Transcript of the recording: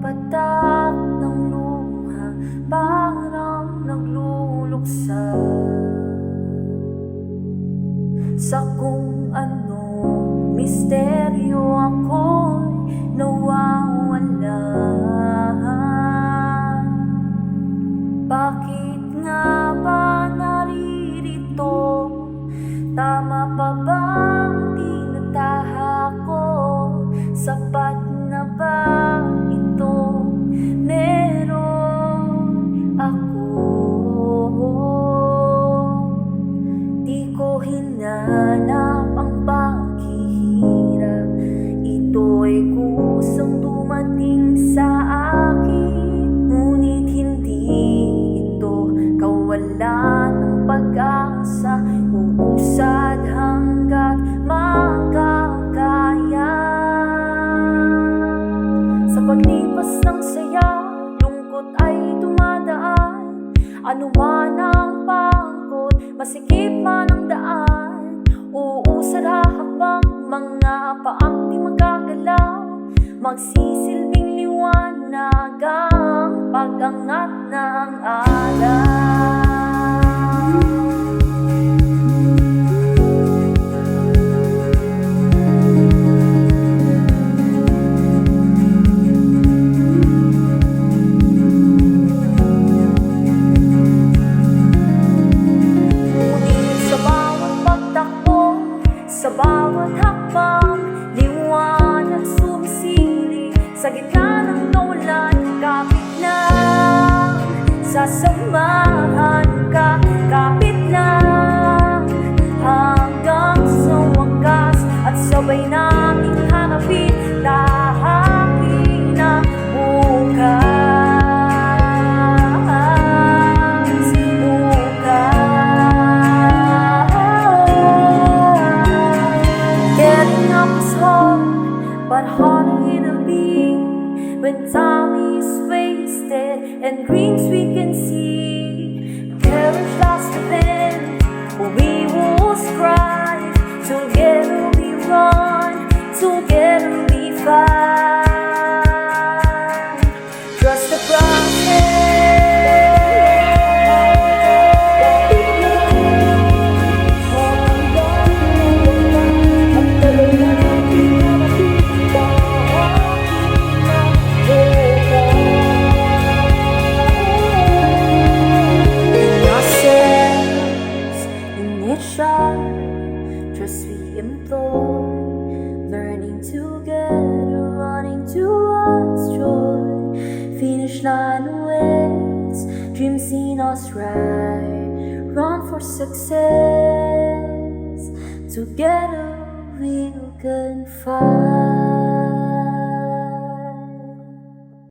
pagpapatak ng luha, parang nagluluksa sa kung anong misteryo ako'y nawawala. Bakit nga ba naririto? Tama pa bang tinataha ko? Sapat na ba ito? Meron ako. Di ko hinanap ang paghihirap. Ito'y kusang dumating sa akin, ngunit hindi ito kawalan ng pag-asa. Uusad hanggat makakaya. Sa paglipas ng saya, lungkot ay dumadaan. Ano man ang pangkot, masikip man ang daan. Uusad hakbang, mga paang di magagalaw. Magsisilbing liwanag ang pag-angat ng araw. Sa bawat hakbang, liwanag sumisili. Sa gitna ng ulan, kapit lang. Sasamahan ka, kapit lang. Hanggang sa wakas, at sabay nating hanapin lahatin ang bukas. But harder it'll be when time is wasted and dreams we can see. Courage lost within, we will strive. Together we run, together we fight. Trust the process. Trust we implore, learning together, running towards joy. Finish line waits, dreams in us ride, run for success. Together we can fight.